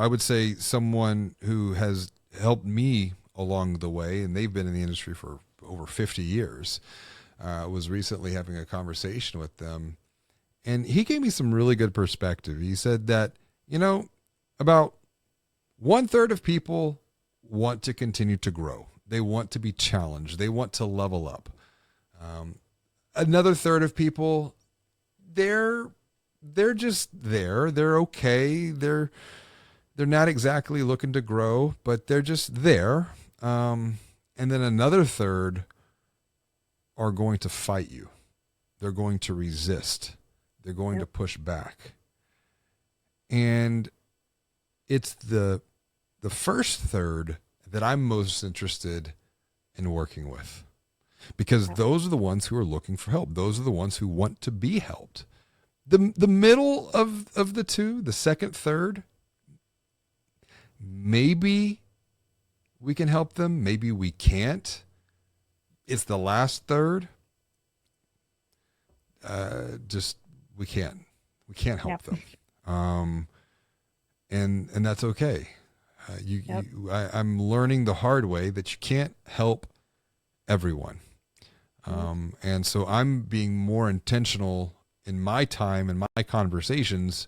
I would say someone who has helped me along the way, and they've been in the industry for over 50 years, was recently having a conversation with them. And he gave me some really good perspective. He said that, about one third of people want to continue to grow. They want to be challenged. They want to level up. Another third of people, they're just there. They're okay. They're not exactly looking to grow, but they're just there. And then another third are going to fight you. They're going to resist. They're going to push back. And it's the first third that I'm most interested in working with, because those are the ones who are looking for help. Those are the ones who want to be helped. The middle of the two, the second third, maybe we can help them. Maybe we can't. It's the last third. We can't help them. And that's okay. I'm learning the hard way that you can't help everyone. And so I'm being more intentional in my time and my conversations,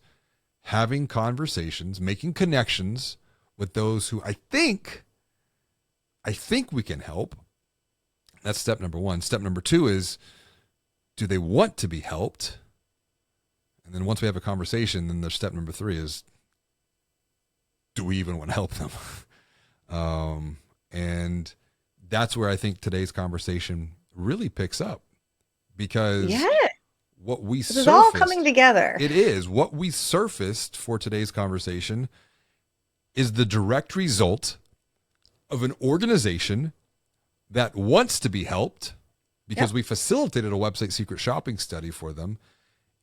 having conversations, making connections with those who I think we can help. That's step number one. Step number two is, do they want to be helped? And then once we have a conversation, then there's step number three is, do we even want to help them? And that's where I think today's conversation really picks up, because what we surfaced, this is all coming together. It is. What we surfaced for today's conversation is the direct result of an organization that wants to be helped, because we facilitated a website secret shopping study for them,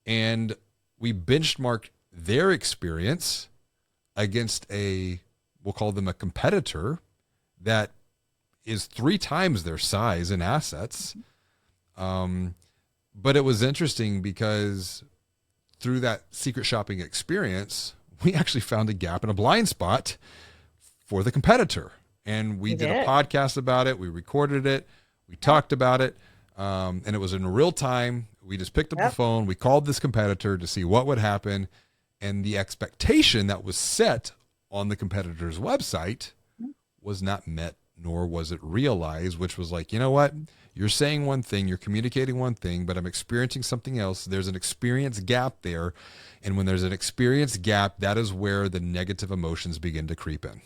and we benchmarked their experience against we'll call them a competitor that is 3 times their size and assets. But it was interesting because through that secret shopping experience, we actually found a gap and a blind spot for the competitor. And we did a podcast about it. We recorded it. We talked about it. And it was in real time. We just picked up the phone. We called this competitor to see what would happen. And the expectation that was set on the competitor's website was not met, nor was it realized, which was like, you know what? You're saying one thing, you're communicating one thing, but I'm experiencing something else. There's an experience gap there. And when there's an experience gap, that is where the negative emotions begin to creep in.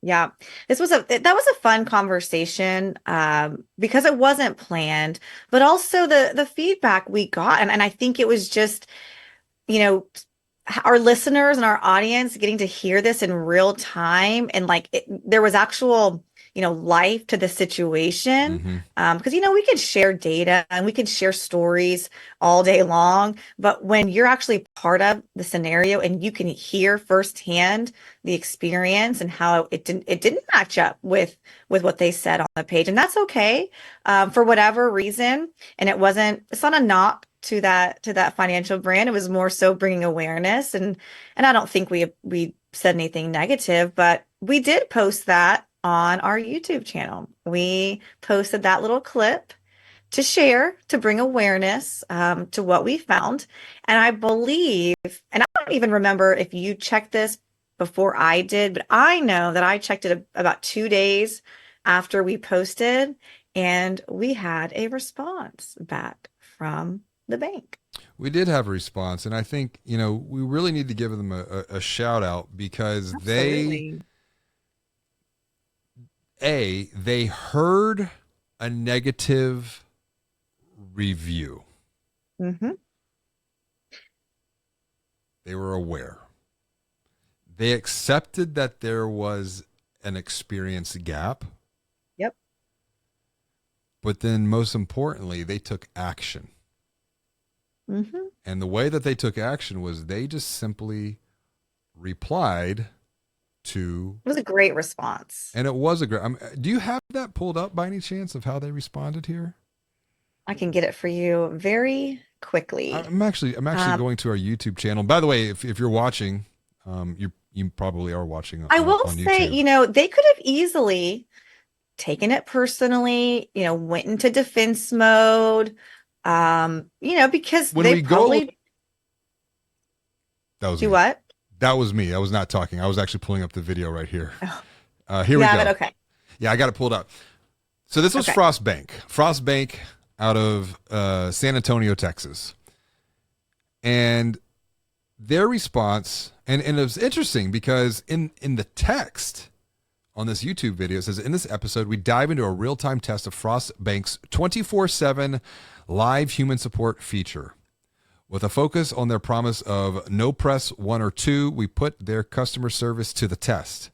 Yeah, that was a fun conversation, because it wasn't planned, but also the feedback we got. And I think it was just, our listeners and our audience getting to hear this in real time. And there was actual, life to the situation. Because, we could share data and we could share stories all day long. But when you're actually part of the scenario and you can hear firsthand the experience and how it didn't match up with what they said on the page. And that's okay, for whatever reason. And it's not a knock to that financial brand. It was more so bringing awareness. And I don't think we said anything negative, but we did post that on our YouTube channel. We posted that little clip to share, to bring awareness to what we found. And I believe, and I don't even remember if you checked this before I did, but I know that I checked it about 2 days after we posted, and we had a response back from the bank. We did have a response, and I think, we really need to give them a shout out, because Absolutely. they heard a negative review. They were aware. They accepted that there was an experience gap. Yep. But then most importantly, they took action. And the way that they took action was they just simply replied to... It was a great response. And it was a great... do you have that pulled up by any chance of how they responded here? I can get it for you very quickly. I'm actually going to our YouTube channel. By the way, if you're watching, you probably are watching I will on say, YouTube. they could have easily taken it personally, went into defense mode, because When they we go, probably that was do me. what? That was me. I was not talking. I was actually pulling up the video right here. Oh, Here you we have go. it? Okay. Yeah, I got it pulled up. So this was Okay. Frost Bank. Frost Bank out of San Antonio, Texas. And their response, and it was interesting because in the text on this YouTube video, it says, in this episode, we dive into a real-time test of Frost Bank's 24/7 live human support feature. With a focus on their promise of no press 1 or 2, we put their customer service to the test.